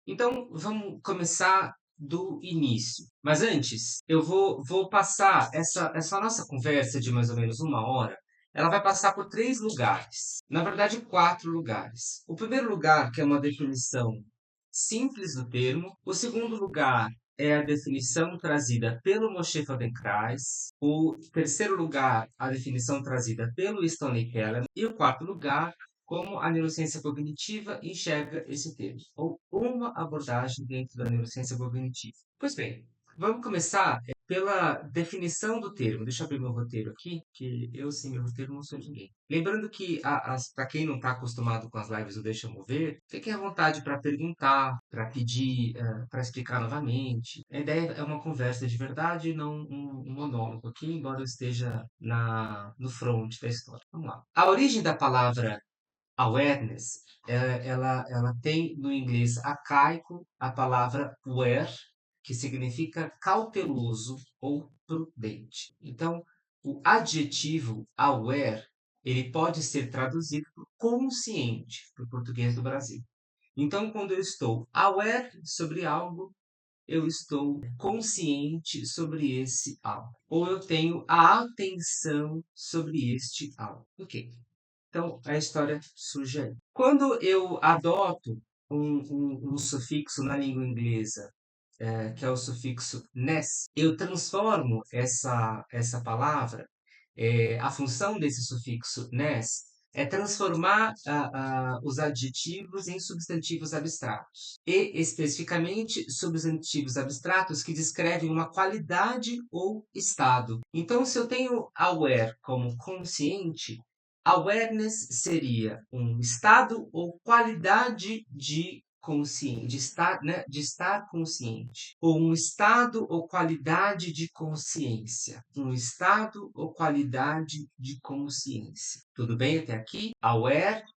Então, vamos começar do início. Mas antes, eu vou passar essa nossa conversa de mais ou menos uma hora. Ela vai passar por 3 lugares. Na verdade, 4 lugares. O primeiro lugar, que é uma definição simples do termo. O segundo lugar é a definição trazida pelo Moshe Feldenkrais. O terceiro lugar, a definição trazida pelo Stanley Keller. E o quarto lugar, como a neurociência cognitiva enxerga esse termo, ou uma abordagem dentro da neurociência cognitiva. Pois bem, vamos começar pela definição do termo. Deixa eu abrir meu roteiro aqui, que eu sem meu roteiro não sou ninguém. Lembrando que, para quem não está acostumado com as lives do Deixa Eu Ver, fiquem à vontade para perguntar, para pedir, para explicar novamente. A ideia é uma conversa de verdade, não um monólogo aqui, embora eu esteja no front da história. Vamos lá. A origem da palavra awareness, ela tem no inglês arcaico a palavra ware, que significa cauteloso ou prudente. Então, o adjetivo aware, ele pode ser traduzido por consciente, para o português do Brasil. Então, quando eu estou aware sobre algo, eu estou consciente sobre esse algo. Ou eu tenho a atenção sobre este algo. Ok. Então, a história surge aí. Quando eu adoto um sufixo na língua inglesa, que é o sufixo ness, eu transformo essa palavra, a função desse sufixo ness é transformar os adjetivos em substantivos abstratos. E, especificamente, substantivos abstratos que descrevem uma qualidade ou estado. Então, se eu tenho aware como consciente, awareness seria um estado ou qualidade de consciente, de estar consciente, ou um estado ou qualidade de consciência, um estado ou qualidade de consciência. Tudo bem até aqui? Awareness,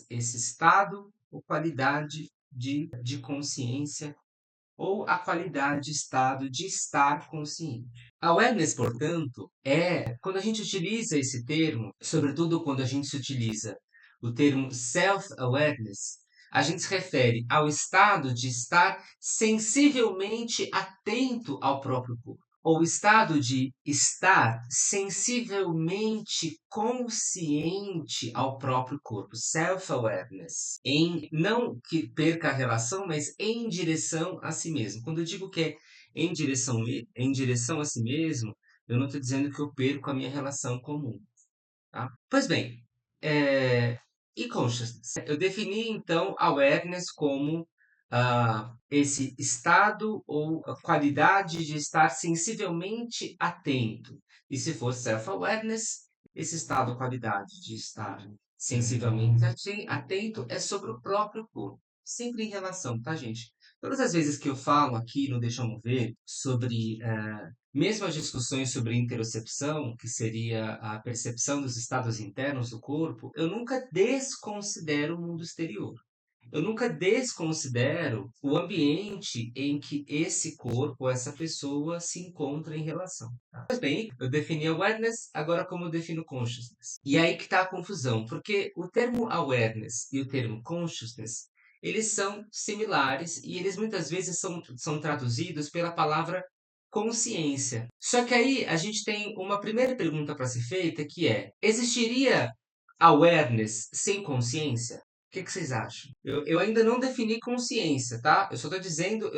esse estado ou qualidade de consciência, ou a qualidade, estado de estar consciente. Awareness, portanto, é quando a gente utiliza esse termo, sobretudo quando a gente se utiliza o termo self-awareness, a gente se refere ao estado de estar sensivelmente atento ao próprio corpo, ou o estado de estar sensivelmente consciente ao próprio corpo, self-awareness, em não que perca a relação, mas em direção a si mesmo. Quando eu digo que é em direção a si mesmo, eu não estou dizendo que eu perco a minha relação comum. Tá? Pois bem, e consciousness? Eu defini, então, awareness como esse estado ou a qualidade de estar sensivelmente atento. E se for self-awareness, esse estado ou qualidade de estar sensivelmente atento é sobre o próprio corpo. Sempre em relação, tá, gente? Todas as vezes que eu falo aqui no Deixa Eu Ver sobre mesmo as discussões sobre interocepção, que seria a percepção dos estados internos do corpo, eu nunca desconsidero o mundo exterior. Eu nunca desconsidero o ambiente em que esse corpo, essa pessoa se encontra em relação. Tá? Pois bem, eu defini awareness, agora como eu defino consciousness? E aí que está a confusão, porque o termo awareness e o termo consciousness, eles são similares e eles muitas vezes são traduzidos pela palavra consciência. Só que aí a gente tem uma primeira pergunta para ser feita, que é: existiria awareness sem consciência? O que vocês acham? Eu ainda não defini consciência, tá? Eu só estou dizendo,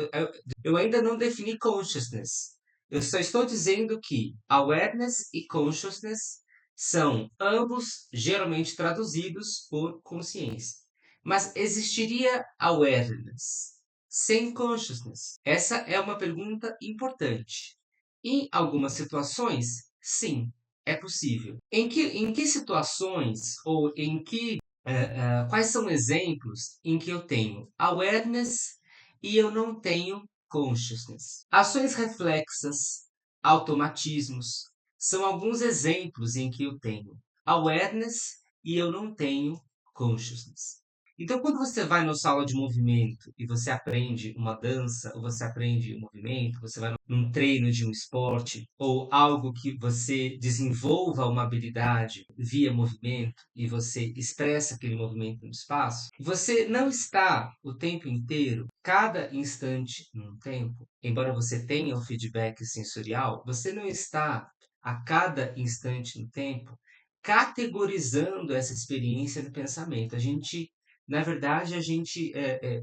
eu ainda não defini consciousness. Eu só estou dizendo que awareness e consciousness são ambos geralmente traduzidos por consciência. Mas existiria awareness sem consciousness? Essa é uma pergunta importante. Em algumas situações, sim, é possível. Em que situações ou quais são exemplos em que eu tenho awareness e eu não tenho consciousness? Ações reflexas, automatismos, são alguns exemplos em que eu tenho awareness e eu não tenho consciousness. Então, quando você vai na sala de movimento e você aprende uma dança, ou você aprende um movimento, você vai num treino de um esporte, ou algo que você desenvolva uma habilidade via movimento e você expressa aquele movimento no espaço, você não está o tempo inteiro, cada instante num tempo, embora você tenha o feedback sensorial, você não está a cada instante no tempo categorizando essa experiência do pensamento. Na verdade, a gente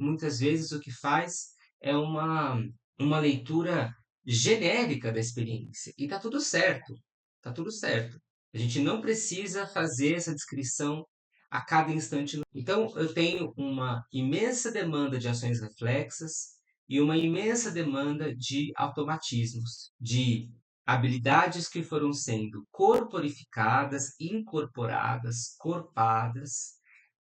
muitas vezes o que faz é uma leitura genérica da experiência. E está tudo certo, está tudo certo. A gente não precisa fazer essa descrição a cada instante. Então, eu tenho uma imensa demanda de ações reflexas e uma imensa demanda de automatismos, de habilidades que foram sendo corporificadas, incorporadas, corpadas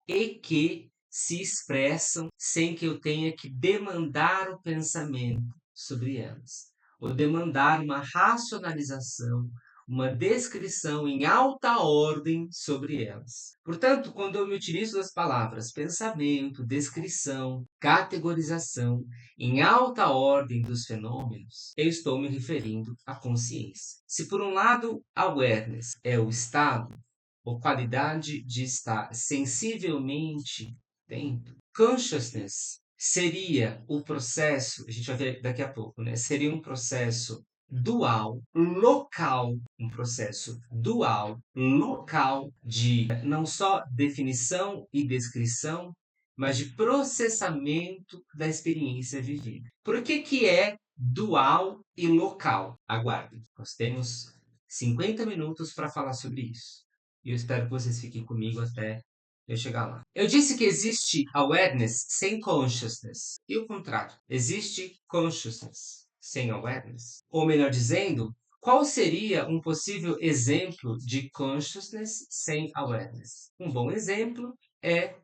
e que se expressam sem que eu tenha que demandar o pensamento sobre elas, ou demandar uma racionalização, uma descrição em alta ordem sobre elas. Portanto, quando eu me utilizo das palavras pensamento, descrição, categorização, em alta ordem dos fenômenos, eu estou me referindo à consciência. Se por um lado, awareness é o estado ou qualidade de estar sensivelmente dentro. Consciousness seria o processo, a gente vai ver daqui a pouco, né? Seria um processo dual, local, um processo dual, local de não só definição e descrição, mas de processamento da experiência vivida. Por que é dual e local? Aguardem, nós temos 50 minutos para falar sobre isso. E eu espero que vocês fiquem comigo até eu chegar lá. Eu disse que existe awareness sem consciousness. E o contrário. Existe consciousness sem awareness. Ou melhor dizendo, qual seria um possível exemplo de consciousness sem awareness? Um bom exemplo é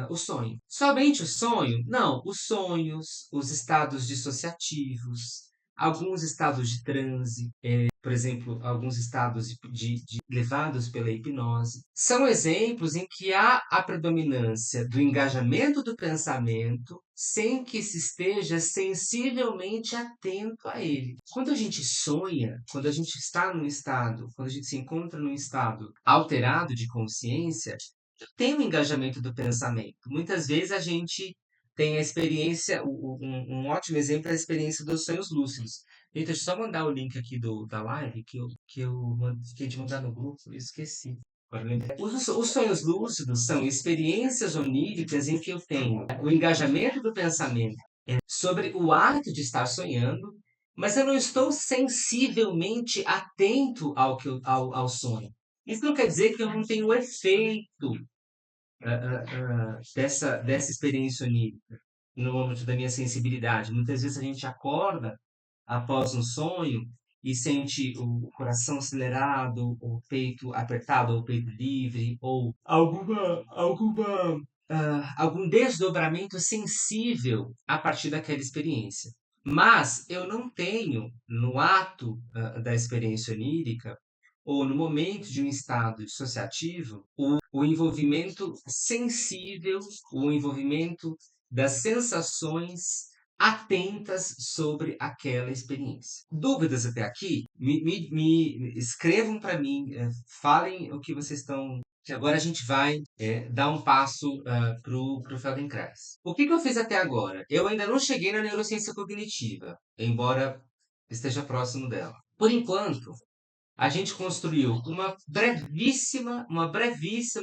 o sonho. Somente o sonho? Não, os sonhos, os estados dissociativos, alguns estados de transe, por exemplo, alguns estados levados pela hipnose, são exemplos em que há a predominância do engajamento do pensamento sem que se esteja sensivelmente atento a ele. Quando a gente sonha, quando a gente está num estado, quando a gente se encontra num estado alterado de consciência, tem o engajamento do pensamento. Muitas vezes a gente tem a experiência, um ótimo exemplo é a experiência dos sonhos lúcidos. Eita, deixa eu só mandar o link aqui da live que eu fiquei de mandar no grupo e esqueci. Os sonhos lúcidos são experiências oníricas em que eu tenho o engajamento do pensamento sobre o ato de estar sonhando, mas eu não estou sensivelmente atento ao sonho. Isso não quer dizer que eu não tenho o efeito dessa experiência onírica no âmbito da minha sensibilidade. Muitas vezes a gente acorda após um sonho e sente o coração acelerado, o peito apertado, ou o peito livre, ou algum desdobramento sensível a partir daquela experiência. Mas eu não tenho, no ato da experiência onírica, ou no momento de um estado dissociativo, o envolvimento sensível, o envolvimento das sensações atentas sobre aquela experiência. Dúvidas até aqui? Me escrevam para mim, falem o que vocês estão. Que agora a gente vai dar um passo para o Feldenkrais. O que eu fiz até agora? Eu ainda não cheguei na neurociência cognitiva, embora esteja próximo dela. Por enquanto, a gente construiu uma brevíssima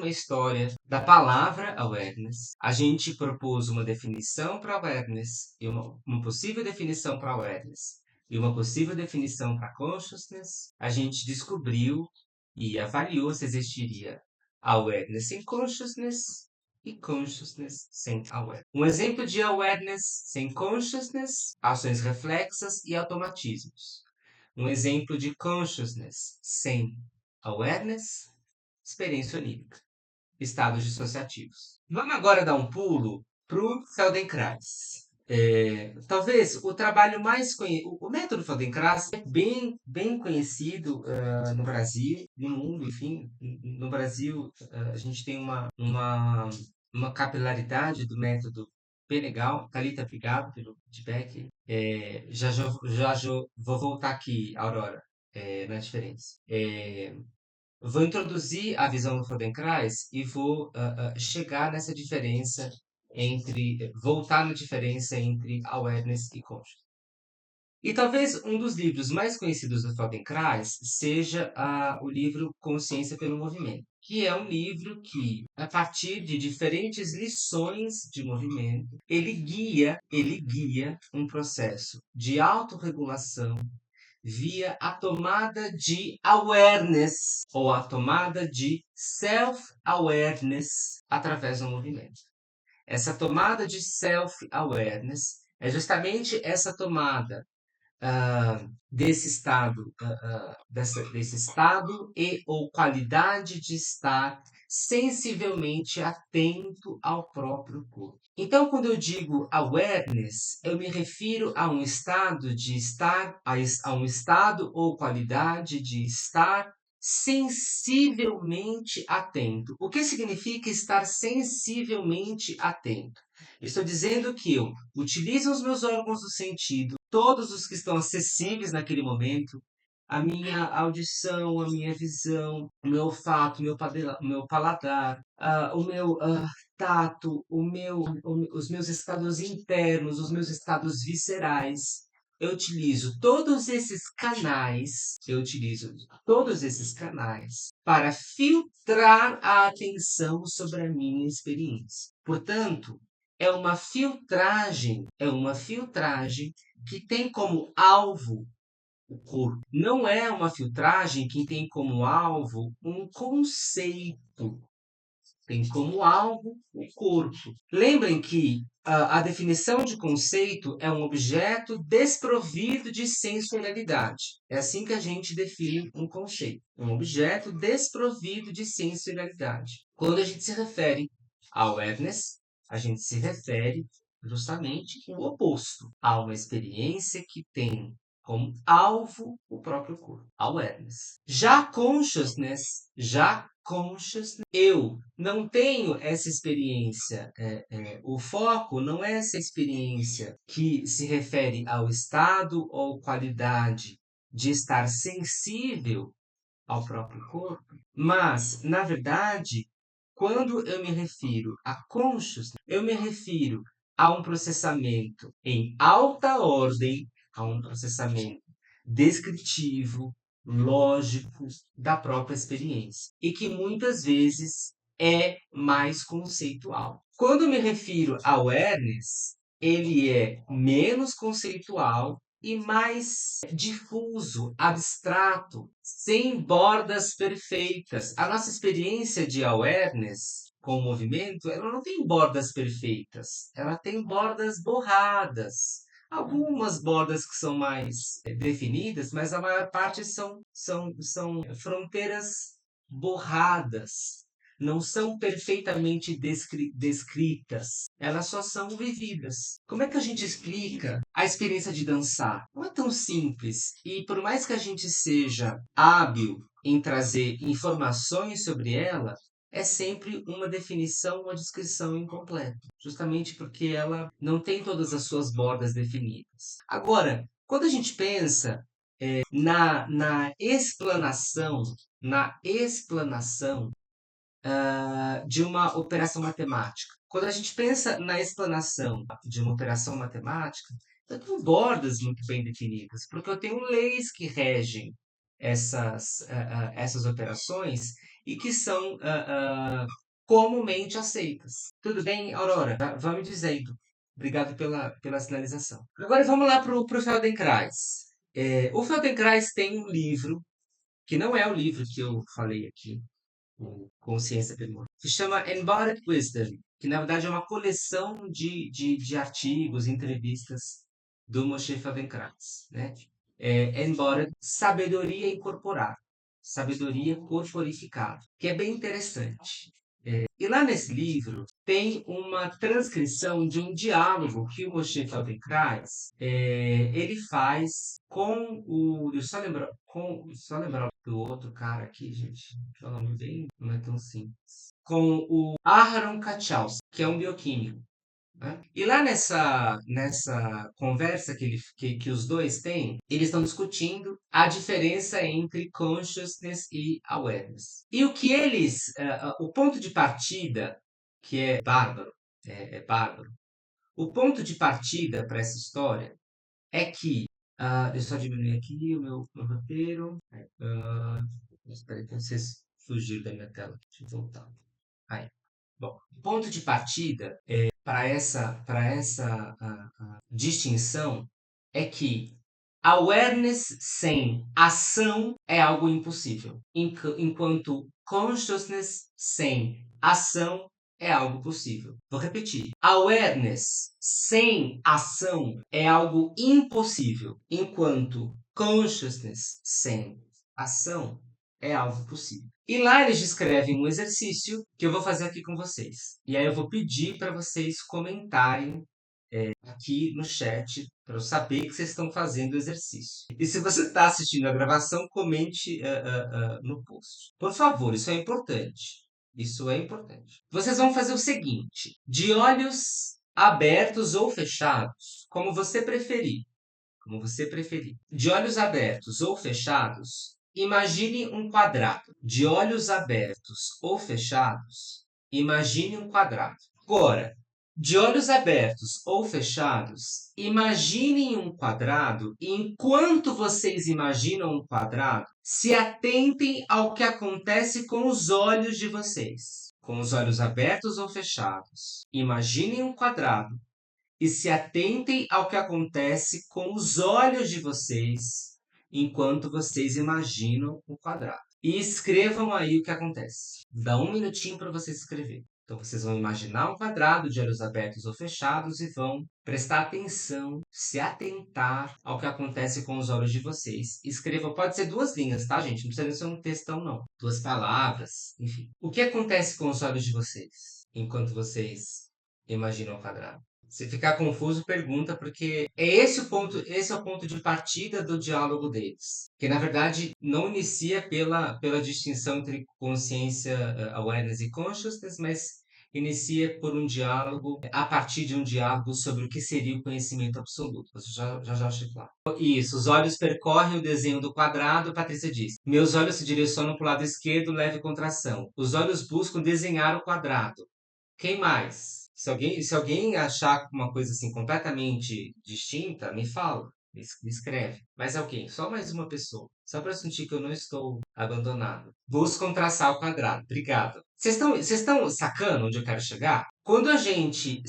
história da palavra awareness. A gente propôs uma definição para awareness e uma possível definição para awareness e uma possível definição para consciousness. A gente descobriu e avaliou se existiria awareness sem consciousness e consciousness sem awareness. Um exemplo de awareness sem consciousness, ações reflexas e automatismos. Um exemplo de consciousness sem awareness, experiência onírica, estados dissociativos. Vamos agora dar um pulo para o Feldenkrais. Talvez o trabalho mais conhecido, o método Feldenkrais é bem conhecido no Brasil, no mundo, enfim. No Brasil, a gente tem uma uma capilaridade do método bem legal. Thalita, obrigado pelo feedback. Já vou voltar aqui, Aurora, na diferença. Vou introduzir a visão do Feldenkrais e vou chegar nessa diferença voltar na diferença entre awareness e conscious. E talvez um dos livros mais conhecidos do Feldenkrais seja o livro Consciência pelo Movimento, que é um livro que, a partir de diferentes lições de movimento, ele guia um processo de autorregulação via a tomada de awareness ou a tomada de self-awareness através do movimento. Essa tomada de self-awareness é justamente essa tomada desse estado, desse estado e ou qualidade de estar sensivelmente atento ao próprio corpo. Então, quando eu digo awareness, eu me refiro a um estado de estar, a um estado ou qualidade de estar sensivelmente atento. O que significa estar sensivelmente atento? Estou dizendo que eu utilizo os meus órgãos do sentido, todos os que estão acessíveis naquele momento, a minha audição, a minha visão, o meu olfato, o meu paladar, o meu tato, os meus estados internos, os meus estados viscerais. Eu utilizo todos esses canais para filtrar a atenção sobre a minha experiência. Portanto, é uma filtragem que tem como alvo o corpo. Não é uma filtragem que tem como alvo um conceito, tem como alvo o corpo. Lembrem que a definição de conceito é um objeto desprovido de sensorialidade. É assim que a gente define um conceito. Um objeto desprovido de sensorialidade. Quando a gente se refere a awareness, a gente se refere justamente o oposto, a uma experiência que tem como alvo o próprio corpo, awareness. Já consciousness, eu não tenho essa experiência. O foco não é essa experiência que se refere ao estado ou qualidade de estar sensível ao próprio corpo, mas, na verdade, quando eu me refiro a consciousness, eu me refiro a um processamento em alta ordem, a um processamento descritivo, lógico da própria experiência e que muitas vezes é mais conceitual. Quando me refiro a awareness, ele é menos conceitual e mais difuso, abstrato, sem bordas perfeitas. A nossa experiência de awareness com o movimento, ela não tem bordas perfeitas, ela tem bordas borradas. Algumas bordas que são mais definidas, mas a maior parte são fronteiras borradas. Não são perfeitamente descritas, elas só são vividas. Como é que a gente explica a experiência de dançar? Não é tão simples, e por mais que a gente seja hábil em trazer informações sobre ela, é sempre uma definição, uma descrição incompleta, justamente porque ela não tem todas as suas bordas definidas. Agora, quando a gente pensa na explanação de uma operação matemática, quando a gente pensa na explanação de uma operação matemática, eu tenho bordas muito bem definidas, porque eu tenho leis que regem essas operações e que são comumente aceitas. Tudo bem, Aurora? Vá me dizendo. Obrigado pela sinalização. Agora vamos lá para o Feldenkrais. O Feldenkrais tem um livro, que não é o livro que eu falei aqui, o Consciência pelo Mundo, que chama Embodied Wisdom, que na verdade é uma coleção de artigos, entrevistas do Moshe Feldenkrais, né? Embodied, sabedoria incorporada, sabedoria corporificada, que é bem interessante. E lá nesse livro tem uma transcrição de um diálogo que o Moshe Feldenkrais ele faz com o. Deixa eu só lembrar do outro cara aqui, gente. Que é um nome bem. Não é tão simples. com o Aharon Kachowski, que é um bioquímico, né? E lá nessa conversa que os dois têm, eles estão discutindo a diferença entre consciousness e awareness. E o que o ponto de partida, que é bárbaro, é bárbaro, o ponto de partida para essa história é que, deixa eu só diminuir aqui o meu roteiro. Espera aí que vocês fugiram da minha tela. Deixa eu voltar. Aí. Bom, o ponto de partida para essa distinção é que awareness sem ação é algo impossível, enquanto consciousness sem ação é algo possível. Vou repetir. Awareness sem ação é algo impossível, enquanto consciousness sem ação é algo possível. E lá eles descrevem um exercício que eu vou fazer aqui com vocês. E aí eu vou pedir para vocês comentarem aqui no chat para eu saber que vocês estão fazendo o exercício. E se você está assistindo a gravação, comente no post. Por favor, isso é importante. Isso é importante. Vocês vão fazer o seguinte: de olhos abertos ou fechados, como você preferir. Como você preferir. De olhos abertos ou fechados, imagine um quadrado. De olhos abertos ou fechados, imagine um quadrado. Agora, de olhos abertos ou fechados, imaginem um quadrado e enquanto vocês imaginam um quadrado, se atentem ao que acontece com os olhos de vocês. Com os olhos abertos ou fechados, imaginem um quadrado e se atentem ao que acontece com os olhos de vocês enquanto vocês imaginam o quadrado. E escrevam aí o que acontece. Dá um minutinho para vocês escreverem. Então vocês vão imaginar um quadrado de olhos abertos ou fechados e vão prestar atenção, se atentar ao que acontece com os olhos de vocês. Escrevam, pode ser 2 linhas, tá, gente? Não precisa ser um textão, não. 2 palavras, enfim. O que acontece com os olhos de vocês enquanto vocês imaginam o quadrado? Se ficar confuso, pergunta, porque esse é o ponto de partida do diálogo deles. Que, na verdade, não inicia pela distinção entre consciência, awareness e consciousness, mas inicia por um diálogo, a partir de um diálogo sobre o que seria o conhecimento absoluto. Você já chego lá. Isso, os olhos percorrem o desenho do quadrado, Patrícia diz. Meus olhos se direcionam para o lado esquerdo, leve contração. Os olhos buscam desenhar o quadrado. Quem mais? Se alguém achar uma coisa assim completamente distinta, me fala, me escreve. Mais alguém? Só mais uma pessoa. Só para sentir que eu não estou abandonado. Buscam traçar o quadrado. Obrigado. Vocês estão sacando onde eu quero chegar? Quando a gente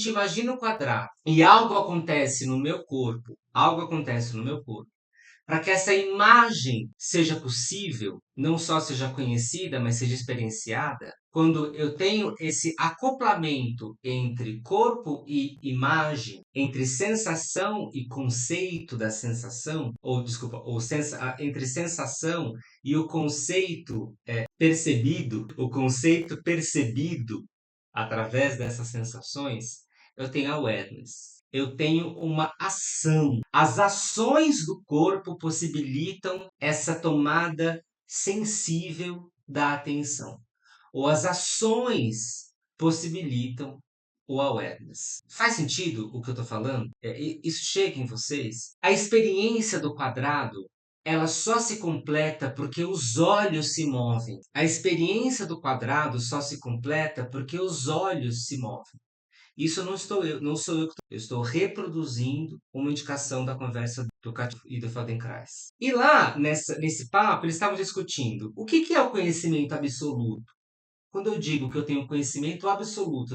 imagina um quadrado e algo acontece no meu corpo, para que essa imagem seja possível, não só seja conhecida, mas seja experienciada, quando eu tenho esse acoplamento entre corpo e imagem, entre sensação e conceito da sensação, entre sensação e o conceito percebido, o conceito percebido através dessas sensações, eu tenho awareness. Eu tenho uma ação. As ações do corpo possibilitam essa tomada sensível da atenção. Ou as ações possibilitam o awareness. Faz sentido o que eu estou falando? Isso chega em vocês? A experiência do quadrado, ela só se completa porque os olhos se movem. A experiência do quadrado só se completa porque os olhos se movem. Isso não sou eu que eu estou reproduzindo uma indicação da conversa do Cato e do Feldenkrais. E lá, nesse papo, eles estavam discutindo o que é o conhecimento absoluto. Quando eu digo que eu tenho conhecimento absoluto,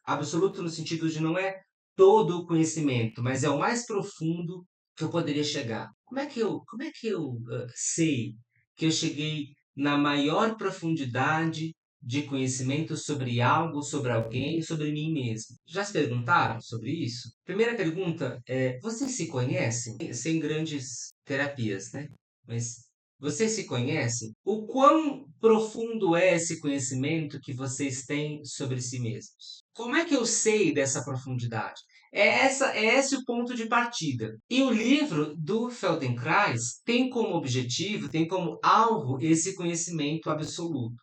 absoluto no sentido de não é todo o conhecimento, mas é o mais profundo que eu poderia chegar. Como é que eu sei que eu cheguei na maior profundidade de conhecimento sobre algo, sobre alguém, sobre mim mesmo? Já se perguntaram sobre isso? Primeira pergunta é: vocês se conhecem? Sem grandes terapias, né? Mas vocês se conhecem? O quão profundo é esse conhecimento que vocês têm sobre si mesmos? Como é que eu sei dessa profundidade? É esse o ponto de partida. E o livro do Feldenkrais tem como objetivo, tem como alvo esse conhecimento absoluto.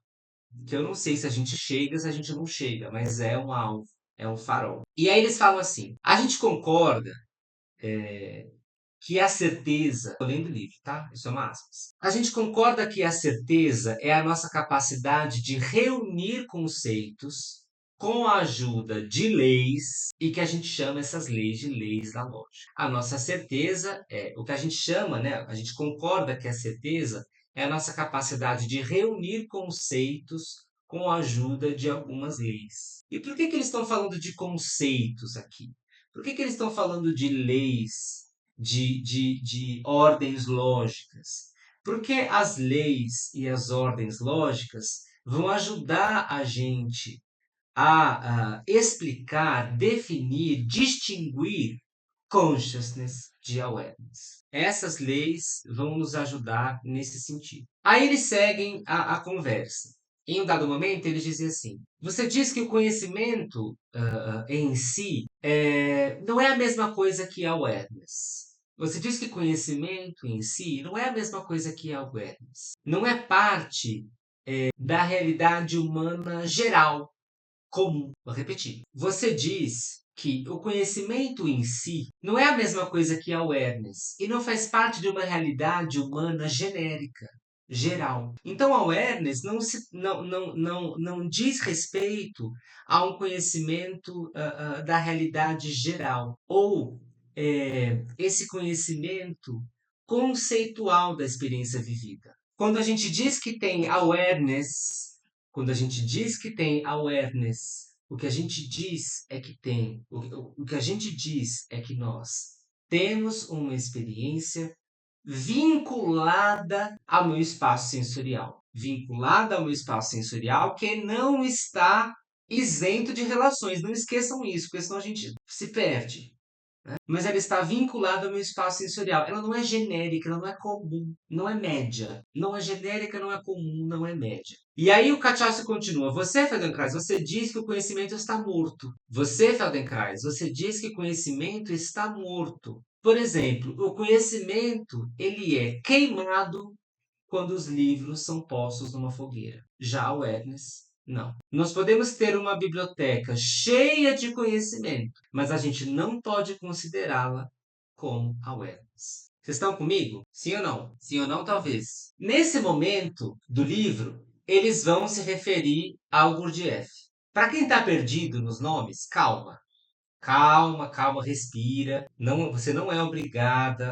que eu não sei se a gente chega, se a gente não chega, mas é um alvo, é um farol. E aí eles falam assim: a gente concorda que a certeza, estou lendo o livro, tá? Isso é uma aspas. A gente concorda que a certeza é a nossa capacidade de reunir conceitos com a ajuda de leis e que a gente chama essas leis de leis da lógica. A nossa certeza é o que a gente chama, né? A gente concorda que a certeza é a nossa capacidade de reunir conceitos com a ajuda de algumas leis. E por que eles estão falando de conceitos aqui? Por que eles estão falando de leis, de ordens lógicas? Porque as leis e as ordens lógicas vão ajudar a gente a explicar, definir, distinguir consciousness de awareness. Essas leis vão nos ajudar nesse sentido. Aí eles seguem a conversa. Em um dado momento, eles dizem assim: você diz que o conhecimento em si não é a mesma coisa que awareness. Você diz que conhecimento em si não é a mesma coisa que awareness. Não é parte da realidade humana geral, comum. Vou repetir. Você diz que o conhecimento em si não é a mesma coisa que a awareness e não faz parte de uma realidade humana genérica, geral. Então a awareness não diz respeito a um conhecimento da realidade geral ou esse conhecimento conceitual da experiência vivida. Quando a gente diz que tem awareness, quando a gente diz que tem awareness, o que a gente diz é que tem, o que a gente diz é que nós temos uma experiência vinculada ao meu espaço sensorial. Vinculada ao meu espaço sensorial que não está isento de relações. Não esqueçam isso, porque senão a gente se perde. Mas ela está vinculada ao meu espaço sensorial. Ela não é genérica, ela não é comum, não é média. Não é genérica, não é comum, não é média. E aí o Cachaça continua. Você, Feldenkrais, você diz que o conhecimento está morto. Você, Feldenkrais, você diz que o conhecimento está morto. Por exemplo, o conhecimento ele é queimado quando os livros são postos numa fogueira. Já o awareness, não. Nós podemos ter uma biblioteca cheia de conhecimento, mas a gente não pode considerá-la como awareness. Vocês estão comigo? Sim ou não? Sim ou não, talvez. Nesse momento do livro, eles vão se referir ao Gurdjieff. Para quem está perdido nos nomes, calma. Calma, calma, respira. Não, você não é obrigado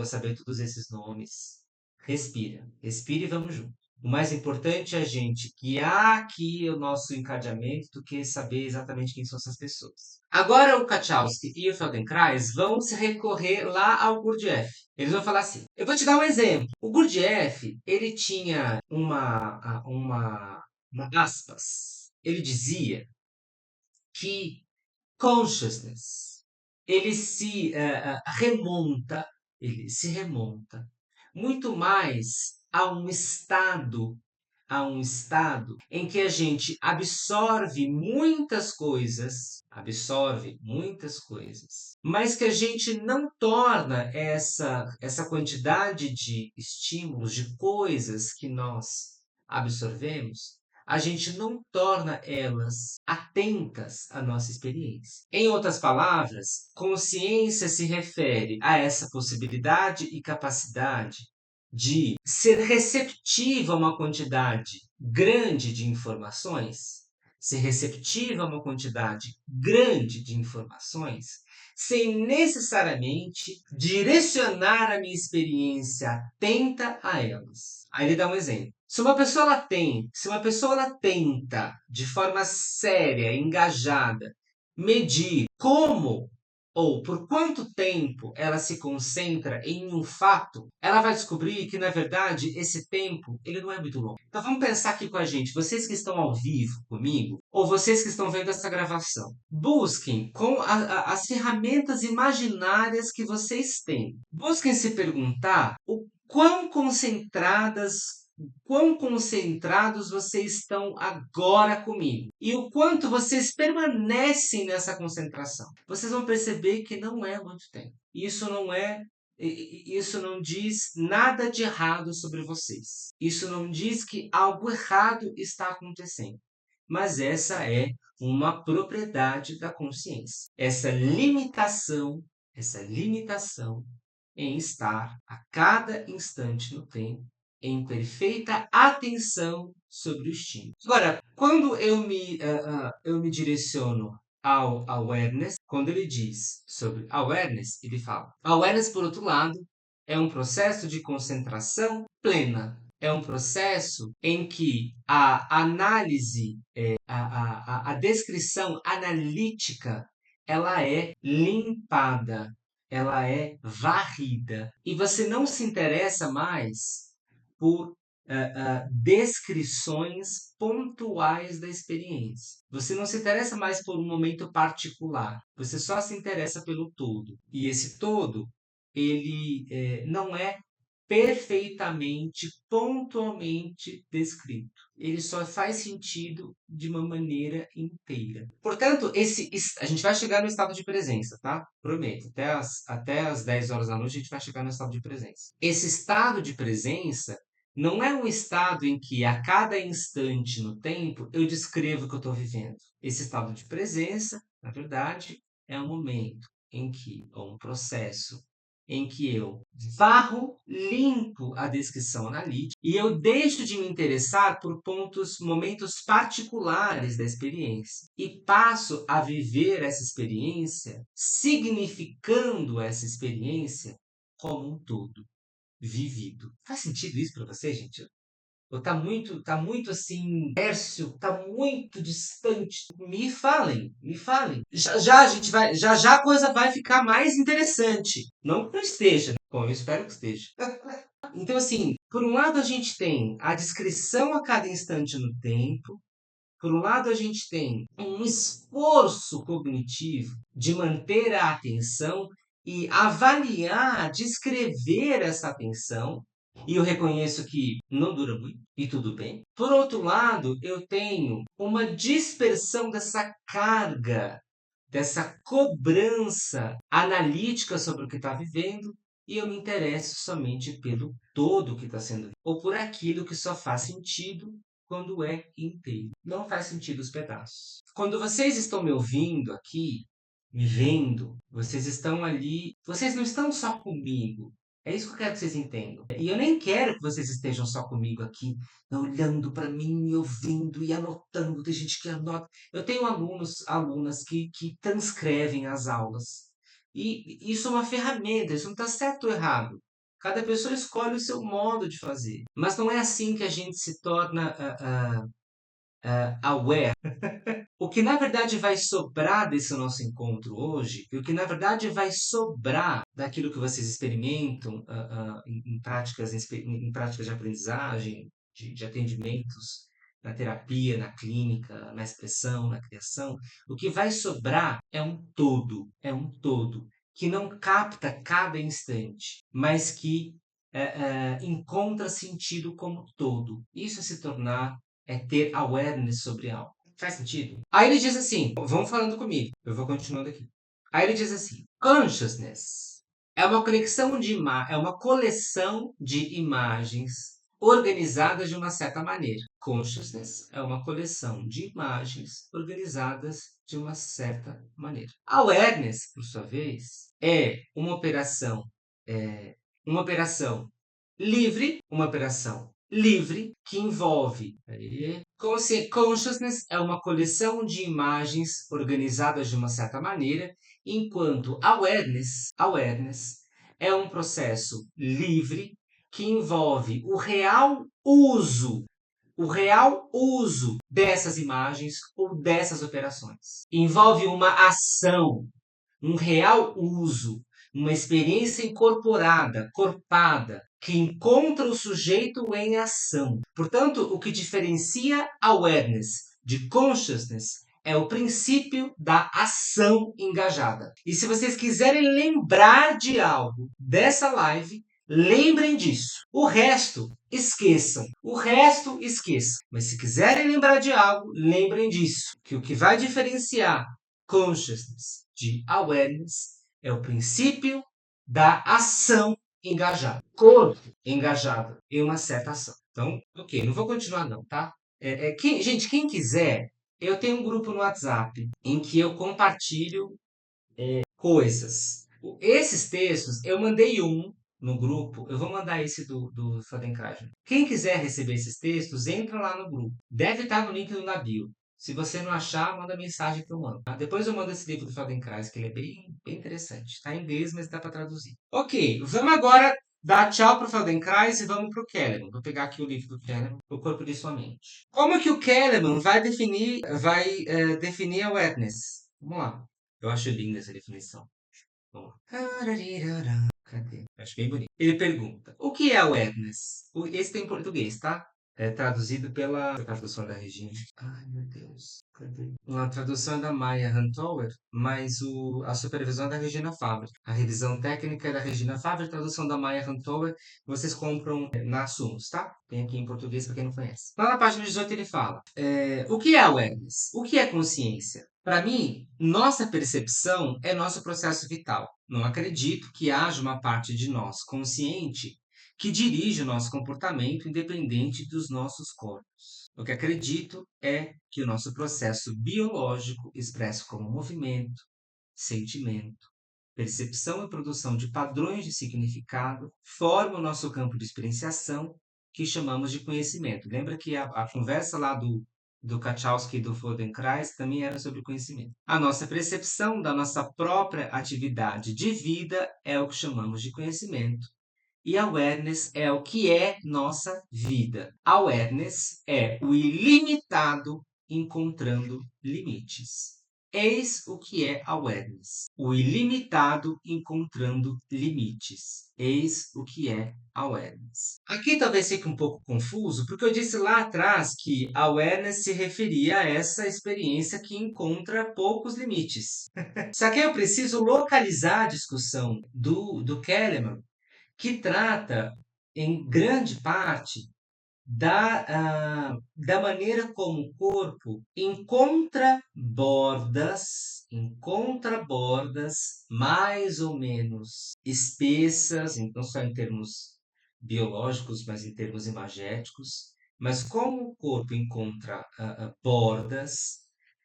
a saber todos esses nomes. Respira, respira e vamos junto. O mais importante é a gente guiar aqui o nosso encadeamento do que saber exatamente quem são essas pessoas. Agora o Kachowski e o Feldenkrais vão se recorrer lá ao Gurdjieff. Eles vão falar assim, eu vou te dar um exemplo. O Gurdjieff, ele tinha uma aspas. Ele dizia que consciousness, ele se remonta, muito mais a um estado em que a gente absorve muitas coisas, mas que a gente não torna essa quantidade de estímulos, de coisas que nós absorvemos, a gente não torna elas atentas à nossa experiência. Em outras palavras, consciência se refere a essa possibilidade e capacidade de ser receptiva a uma quantidade grande de informações, ser receptiva a uma quantidade grande de informações, sem necessariamente direcionar a minha experiência atenta a elas. Aí ele dá um exemplo. Se uma pessoa ela tenta de forma séria, engajada, medir como ou por quanto tempo ela se concentra em um fato, ela vai descobrir que, na verdade, esse tempo ele não é muito longo. Então vamos pensar aqui com a gente, vocês que estão ao vivo comigo, ou vocês que estão vendo essa gravação. Busquem com as ferramentas imaginárias que vocês têm. Busquem se perguntar o quão concentrados vocês estão agora comigo e o quanto vocês permanecem nessa concentração. Vocês vão perceber que não é muito tempo. Isso não é Isso não diz nada de errado sobre vocês. Isso não diz que algo errado está acontecendo. Mas essa é uma propriedade da consciência. Essa limitação em estar a cada instante no tempo em perfeita atenção sobre o estímulo. Agora, quando eu me direciono ao awareness, quando ele diz sobre awareness, ele fala: awareness, por outro lado, é um processo de concentração plena. É um processo em que a análise, a descrição analítica, ela é limpada, ela é varrida. E você não se interessa mais por descrições pontuais da experiência. Você não se interessa mais por um momento particular. Você só se interessa pelo todo. E esse todo, ele não é perfeitamente, pontualmente descrito. Ele só faz sentido de uma maneira inteira. Portanto, a gente vai chegar no estado de presença, tá? Prometo. Até as 10 horas da noite a gente vai chegar no estado de presença. Esse estado de presença não é um estado em que a cada instante no tempo eu descrevo o que eu estou vivendo. Esse estado de presença, na verdade, é um momento em que, ou um processo em que eu varro, limpo a descrição analítica e eu deixo de me interessar por momentos particulares da experiência e passo a viver essa experiência, significando essa experiência como um todo vivido. Faz sentido isso para você, gente? Ou tá muito assim, Pércio, tá muito distante. Me falem. Já a gente vai, já a coisa vai ficar mais interessante. Não que não esteja, né? Bom, eu espero que esteja. Então, assim, por um lado a gente tem a descrição a cada instante no tempo. Por um lado, a gente tem um esforço cognitivo de manter a atenção e avaliar, descrever essa atenção. E eu reconheço que não dura muito, e tudo bem. Por outro lado, eu tenho uma dispersão dessa carga, dessa cobrança analítica sobre o que está vivendo, e eu me interesso somente pelo todo que está sendo, ou por aquilo que só faz sentido quando é inteiro. Não faz sentido os pedaços. Quando vocês estão me ouvindo aqui, me vendo, vocês estão ali, vocês não estão só comigo. É isso que eu quero que vocês entendam. E eu nem quero que vocês estejam só comigo aqui, olhando para mim, e ouvindo e anotando. Tem gente que anota. Eu tenho alunas que transcrevem as aulas. E isso é uma ferramenta, isso não está certo ou errado. Cada pessoa escolhe o seu modo de fazer. Mas não é assim que a gente se torna aware. O que na verdade vai sobrar desse nosso encontro hoje, e o que na verdade vai sobrar daquilo que vocês experimentam em práticas de aprendizagem, de atendimentos, na terapia, na clínica, na expressão, na criação, o que vai sobrar é um todo, que não capta cada instante, mas que encontra sentido como todo. Isso é se tornar, é ter awareness sobre algo. Faz sentido? Aí ele diz assim, vão falando comigo, eu vou continuando aqui. Aí ele diz assim, consciousness é uma conexão é uma coleção de imagens organizadas de uma certa maneira. Consciousness é uma coleção de imagens organizadas de uma certa maneira. Awareness, por sua vez, é uma operação livre que envolve consciousness é uma coleção de imagens organizadas de uma certa maneira, enquanto awareness é um processo livre que envolve o real uso dessas imagens ou dessas operações. Envolve uma ação, um real uso, uma experiência incorporada, corpada, que encontra o sujeito em ação. Portanto, o que diferencia awareness de consciousness é o princípio da ação engajada. E se vocês quiserem lembrar de algo dessa live, lembrem disso. O resto, esqueçam. Mas se quiserem lembrar de algo, lembrem disso. Que o que vai diferenciar consciousness de awareness é o princípio da ação engajada. Corpo engajado em uma certa ação. Então, ok, não vou continuar não, tá? Gente, quem quiser, eu tenho um grupo no WhatsApp em que eu compartilho coisas. Esses textos, eu mandei um no grupo, eu vou mandar esse do Feldenkrais. Quem quiser receber esses textos, entra lá no grupo. Deve estar no link do Nabil. Se você não achar, manda mensagem que eu mando. Tá? Depois eu mando esse livro do Feldenkrais, que ele é bem interessante. Está em inglês, mas dá para traduzir. Ok, vamos agora dar tchau para o Feldenkrais e vamos para o Kahneman. Vou pegar aqui o livro do Kahneman, O Corpo de Sua Mente. Como que o Kahneman vai definir a awareness? Vamos lá. Eu acho linda essa definição. Vamos lá. Cadê? Acho bem bonito. Ele pergunta: o que é awareness? Esse tem em português, tá? É traduzido pela tradução da Regina. Ai, meu Deus. Cadê? A tradução é da Maya Hantower, mas a supervisão é da Regina Faber. A revisão técnica é da Regina Faber, a tradução da Maya Hantower. Vocês compram na Sumos, tá? Tem aqui em português para quem não conhece. Lá na página 18 ele fala: o que é awareness? O que é consciência? Para mim, nossa percepção é nosso processo vital. Não acredito que haja uma parte de nós consciente que dirige o nosso comportamento independente dos nossos corpos. O que acredito é que o nosso processo biológico, expresso como movimento, sentimento, percepção e produção de padrões de significado, forma o nosso campo de experienciação, que chamamos de conhecimento. Lembra que a conversa lá do Kachowski e do Feldenkrais também era sobre conhecimento. A nossa percepção da nossa própria atividade de vida é o que chamamos de conhecimento. E awareness é o que é nossa vida. Awareness é o ilimitado encontrando limites. Eis o que é awareness. O ilimitado encontrando limites. Eis o que é awareness. Aqui talvez fique um pouco confuso, porque eu disse lá atrás que awareness se referia a essa experiência que encontra poucos limites. Só que eu preciso localizar a discussão do Kahneman, que trata, em grande parte, da maneira como o corpo encontra bordas mais ou menos espessas, não só em termos biológicos, mas em termos imagéticos, mas como o corpo encontra bordas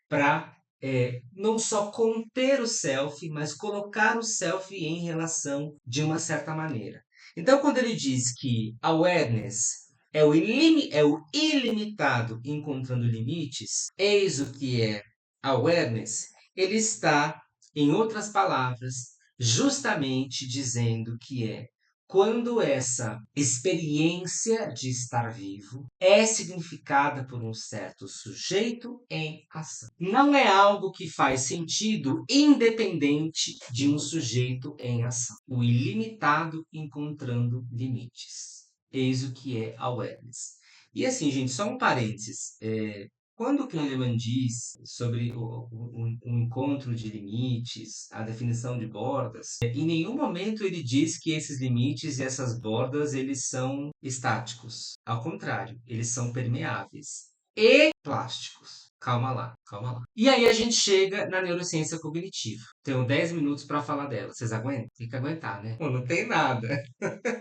para não só conter o self, mas colocar o self em relação de uma certa maneira. Então, quando ele diz que awareness é o ilimitado encontrando limites, eis o que é awareness, ele está, em outras palavras, justamente dizendo que é quando essa experiência de estar vivo é significada por um certo sujeito em ação. Não é algo que faz sentido independente de um sujeito em ação. O ilimitado encontrando limites. Eis o que é awareness. E assim, gente, só um parênteses. Quando o Kahneman diz sobre o encontro de limites, a definição de bordas, em nenhum momento ele diz que esses limites e essas bordas eles são estáticos. Ao contrário, eles são permeáveis e plásticos. Calma lá, calma lá. E aí a gente chega na neurociência cognitiva. Tenho 10 minutos para falar dela. Vocês aguentam? Tem que aguentar, né? Pô, não tem nada.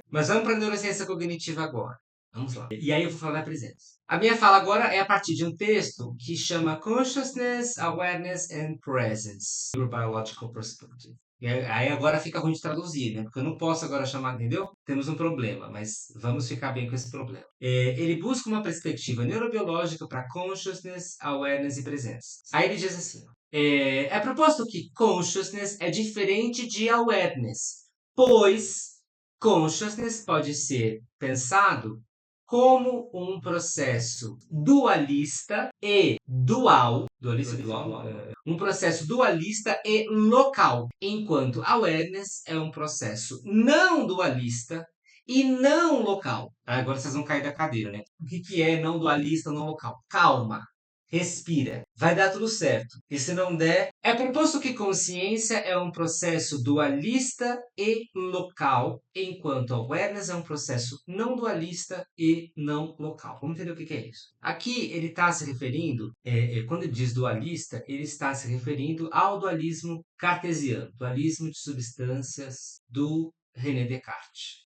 Mas vamos para a neurociência cognitiva agora. Vamos lá. E aí eu vou falar da presença. A minha fala agora é a partir de um texto que chama Consciousness, Awareness and Presence, Neurobiological Perspective. E aí agora fica ruim de traduzir, né? Porque eu não posso agora chamar, entendeu? Temos um problema, mas vamos ficar bem com esse problema. Ele busca uma perspectiva neurobiológica para consciousness, awareness e presença. Aí ele diz assim, é proposto que consciousness é diferente de awareness, pois consciousness pode ser pensado como um processo dualista e dual, dualista e dual, um processo dualista e local, enquanto awareness é um processo não dualista e não local. Agora vocês vão cair da cadeira, né? O que é não dualista, não local? Calma. respira, vai dar tudo certo. E se não der, é proposto que consciência é um processo dualista e local, enquanto awareness é um processo não dualista e não local. Vamos entender o que é isso. Aqui ele está se referindo, quando ele diz dualista, ele está se referindo ao dualismo cartesiano, dualismo de substâncias do René Descartes,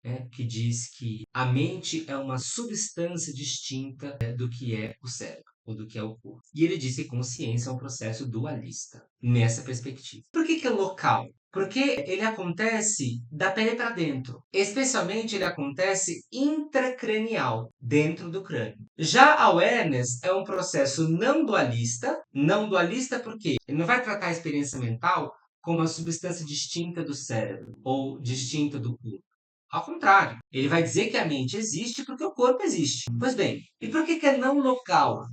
né, que diz que a mente é uma substância distinta, do que é o cérebro, ou do que é o corpo. E ele diz que consciência é um processo dualista, nessa perspectiva. Por que é local? Porque ele acontece da pele para dentro. Especialmente ele acontece intracranial, dentro do crânio. Já a awareness é um processo não dualista porque ele não vai tratar a experiência mental como uma substância distinta do cérebro ou distinta do corpo. Ao contrário, ele vai dizer que a mente existe porque o corpo existe. Pois bem, e por que é não local?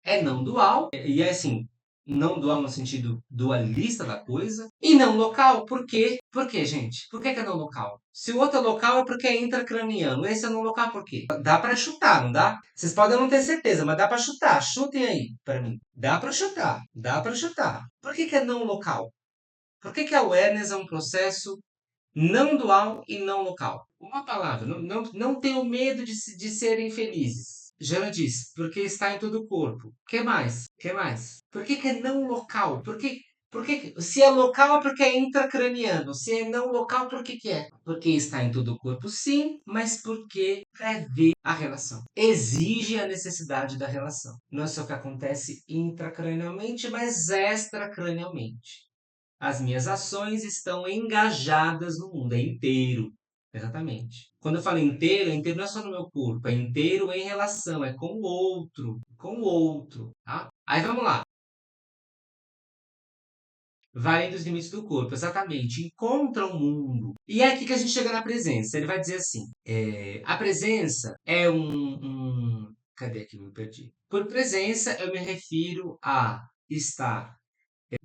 É não dual, e é assim, não dual no sentido dualista da coisa, e não local, por quê? Por quê, gente? Por que é não local? Se o outro é local é porque é intracraniano, esse é não local por quê? Dá pra chutar, não dá? Vocês podem não ter certeza, mas dá pra chutar. Chutem aí pra mim. Dá pra chutar, dá pra chutar. Por que é não local? Por que a awareness é um processo não dual e não local? Uma palavra, não tenham medo de serem felizes. Jana diz, porque está em todo o corpo. O que mais? Que mais? Por que é não local? Se é local é porque é intracraniano. Se é não local, por que é? Porque está em todo o corpo, sim, mas porque prevê a relação. Exige a necessidade da relação. Não é só que acontece intracranialmente, mas extracranialmente. As minhas ações estão engajadas no mundo, é inteiro. Exatamente. Quando eu falo inteiro não é só no meu corpo, é inteiro em relação, é com o outro, tá? Aí vamos lá. Vai dos limites do corpo, exatamente. Encontra o mundo. E é aqui que a gente chega na presença. Ele vai dizer assim: a presença é Cadê aqui? Me perdi. Por presença, eu me refiro a estar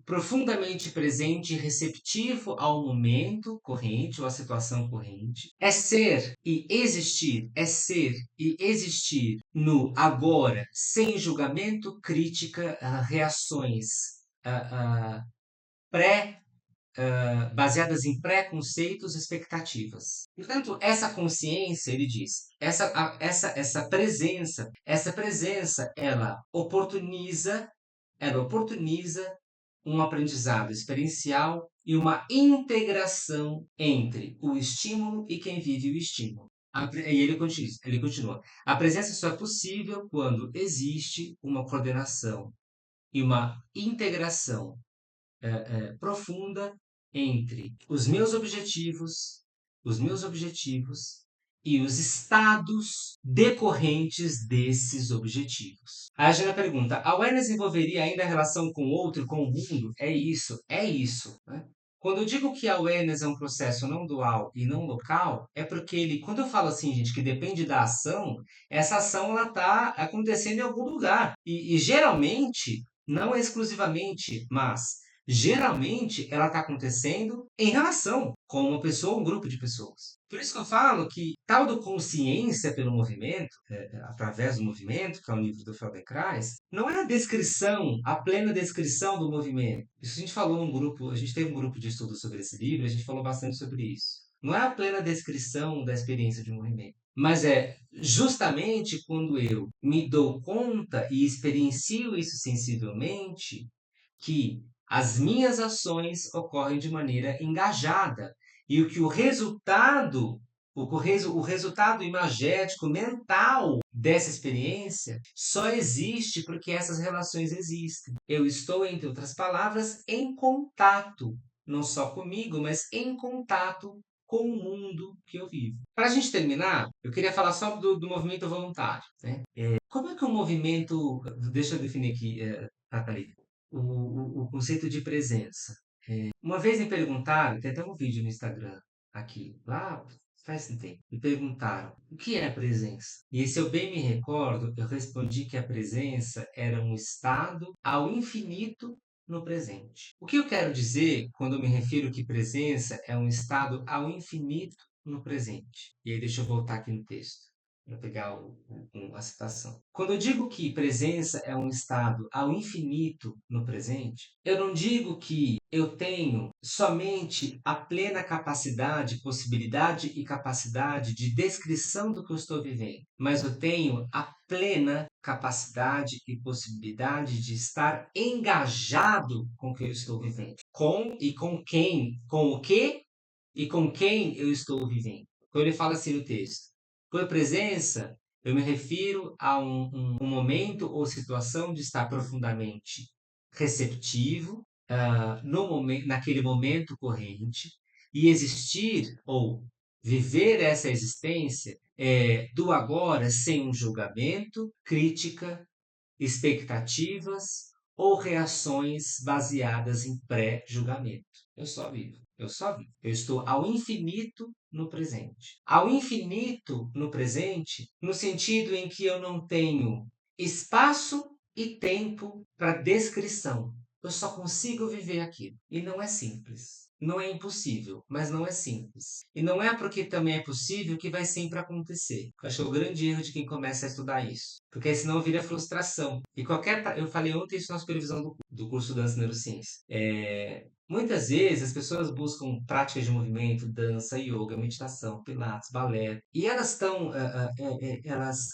profundamente presente e receptivo ao momento corrente ou à situação corrente. É ser e existir no agora, sem julgamento, crítica, reações pré baseadas em preconceitos e expectativas. Portanto, essa consciência, ele diz, essa presença, ela oportuniza um aprendizado experiencial e uma integração entre o estímulo e quem vive o estímulo. E ele continua. A presença só é possível quando existe uma coordenação e uma integração profunda entre os meus objetivos e os estados decorrentes desses objetivos. Aí a Jana pergunta: a awareness envolveria ainda a relação com o outro, com o mundo? É isso. Né? Quando eu digo que a awareness é um processo não dual e não local, é porque quando eu falo assim, gente, que depende da ação, essa ação ela está acontecendo em algum lugar. E geralmente, não exclusivamente, mas geralmente ela está acontecendo em relação com uma pessoa ou um grupo de pessoas. Por isso que eu falo que tal do consciência pelo movimento, através do movimento, que é o livro do Feldenkrais, não é a descrição, a plena descrição do movimento. Isso a gente falou num grupo, a gente teve um grupo de estudo sobre esse livro, a gente falou bastante sobre isso. Não é a plena descrição da experiência de movimento, mas é justamente quando eu me dou conta e experiencio isso sensivelmente que as minhas ações ocorrem de maneira engajada e o resultado imagético mental dessa experiência só existe porque essas relações existem. Eu estou, entre outras palavras, em contato, não só comigo, mas em contato com o mundo que eu vivo. Para a gente terminar, eu queria falar só do movimento voluntário. Né? Como é que o movimento. Deixa eu definir aqui, Thalita, o conceito de presença. Uma vez me perguntaram, tem até um vídeo no Instagram aqui, lá faz um tempo, me perguntaram o que é a presença. E se eu bem me recordo, eu respondi que a presença era um estado ao infinito no presente. O que eu quero dizer quando eu me refiro que presença é um estado ao infinito no presente? E aí deixa eu voltar aqui no texto. para pegar a citação. Quando eu digo que presença é um estado ao infinito no presente, eu não digo que eu tenho somente a plena capacidade, possibilidade e capacidade de descrição do que eu estou vivendo, mas eu tenho a plena capacidade e possibilidade de estar engajado com o que eu estou vivendo, com o que e com quem eu estou vivendo. Quando ele fala assim no texto, por presença, eu me refiro a um momento ou situação de estar profundamente receptivo no momento, naquele momento corrente e existir ou viver essa existência do agora sem um julgamento, crítica, expectativas ou reações baseadas em pré-julgamento. Eu só vivo. Eu só vivo. Eu estou ao infinito no presente. Ao infinito no presente, no sentido em que eu não tenho espaço e tempo para descrição. Eu só consigo viver aquilo. E não é simples. Não é impossível, mas não é simples. E não é porque também é possível que vai sempre acontecer. Eu acho que é o grande erro de quem começa a estudar isso. Porque senão vira frustração. E eu falei ontem isso na supervisão do curso Dança e Neurociência. Muitas vezes as pessoas buscam práticas de movimento, dança, yoga, meditação, pilates, balé, e elas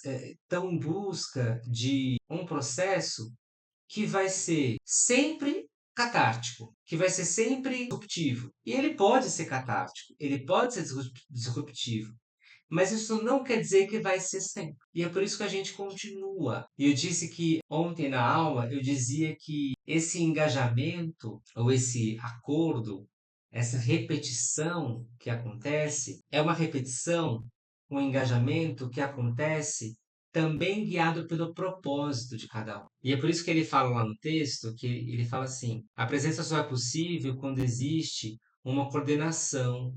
estão em busca de um processo que vai ser sempre catártico, que vai ser sempre disruptivo. E ele pode ser catártico, ele pode ser disruptivo, mas isso não quer dizer que vai ser sempre. E é por isso que a gente continua. E eu disse que ontem na aula, eu dizia que esse engajamento, ou esse acordo, essa repetição que acontece, é uma repetição, um engajamento que acontece também guiado pelo propósito de cada um. E é por isso que ele fala lá no texto, que ele fala assim, a presença só é possível quando existe uma coordenação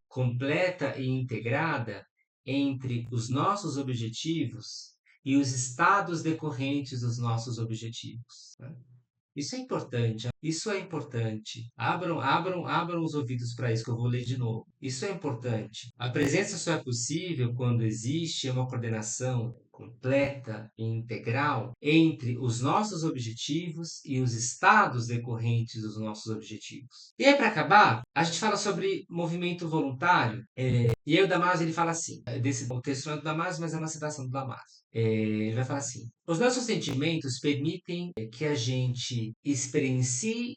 completa e integrada entre os nossos objetivos e os estados decorrentes dos nossos objetivos. Né? Isso é importante. Isso é importante. Abram os ouvidos para isso que eu vou ler de novo. Isso é importante. A presença só é possível quando existe uma coordenação completa e integral entre os nossos objetivos e os estados decorrentes dos nossos objetivos. E aí, para acabar, a gente fala sobre movimento voluntário. E aí o Damasio ele fala assim, o texto não é do Damasio, mas é uma citação do Damasio. Ele vai falar assim, os nossos sentimentos permitem que a gente experiencie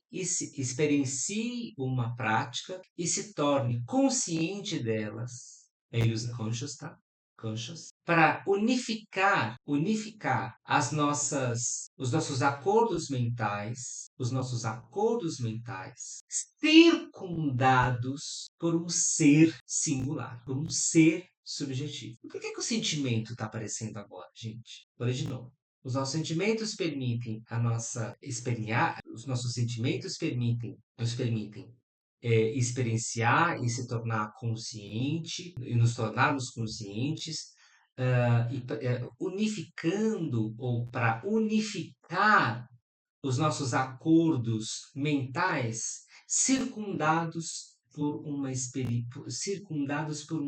uma prática e se torne consciente delas. Ele usa conscious, tá? Conscious. Para unificar os nossos acordos mentais, circundados por um ser singular, por um ser subjetivo. Por que o sentimento está aparecendo agora, gente? Vou ler de novo. Os nossos sentimentos permitem os nossos sentimentos nos permitem experienciar e se tornar consciente, e nos tornarmos conscientes, unificando ou para unificar os nossos acordos mentais circundados por um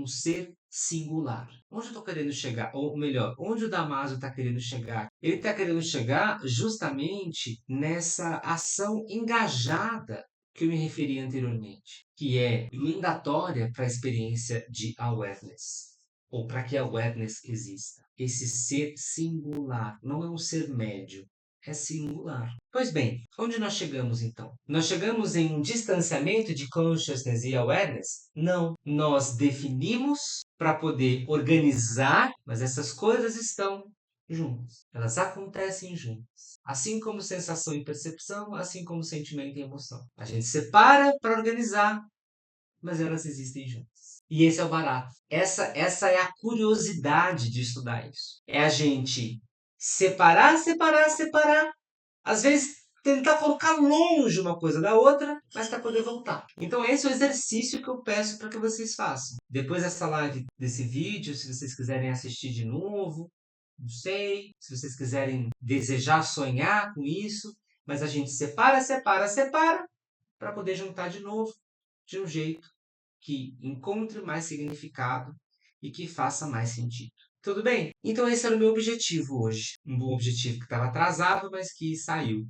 ser singular. Onde eu estou querendo chegar? Ou melhor, onde o Damasio está querendo chegar? Ele está querendo chegar justamente nessa ação engajada que eu me referi anteriormente, que é mandatória para a experiência de awareness, ou para que a awareness exista. Esse ser singular, não é um ser médio, é singular. Pois bem, onde nós chegamos então? Nós chegamos em um distanciamento de consciousness e awareness? Não. Nós definimos para poder organizar, mas essas coisas estão juntas. Elas acontecem juntas. Assim como sensação e percepção, assim como sentimento e emoção. A gente separa para organizar, mas elas existem juntas. E esse é o barato. Essa é a curiosidade de estudar isso. É a gente separar. Às vezes tentar colocar longe uma coisa da outra, mas para poder voltar. Então esse é o exercício que eu peço para que vocês façam. Depois dessa live, desse vídeo, se vocês quiserem assistir de novo, não sei, se vocês quiserem desejar sonhar com isso, mas a gente separa para poder juntar de novo, de um jeito que encontre mais significado e que faça mais sentido. Tudo bem? Então esse era o meu objetivo hoje. Um objetivo que estava atrasado, mas que saiu.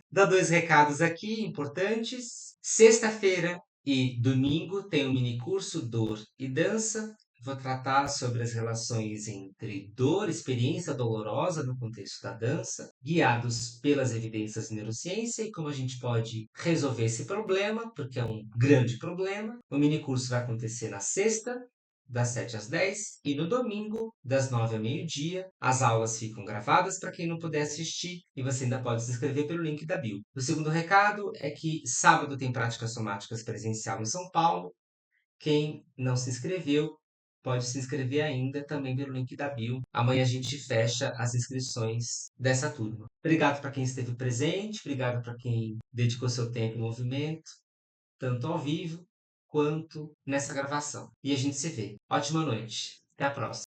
Dá 2 recados aqui importantes. Sexta-feira e domingo tem o mini curso Dor e Dança. Vou tratar sobre as relações entre dor, experiência dolorosa no contexto da dança, guiados pelas evidências de neurociência e como a gente pode resolver esse problema, porque é um grande problema. O mini curso vai acontecer na sexta, das 7 às 10 e no domingo, das 9 ao meio-dia. As aulas ficam gravadas para quem não puder assistir e você ainda pode se inscrever pelo link da bio. O segundo recado é que sábado tem práticas somáticas presencial em São Paulo. Quem não se inscreveu pode se inscrever ainda também pelo link da bio. Amanhã a gente fecha as inscrições dessa turma. Obrigado para quem esteve presente, obrigado para quem dedicou seu tempo no movimento, tanto ao vivo quanto nessa gravação. E a gente se vê. Ótima noite. Até a próxima.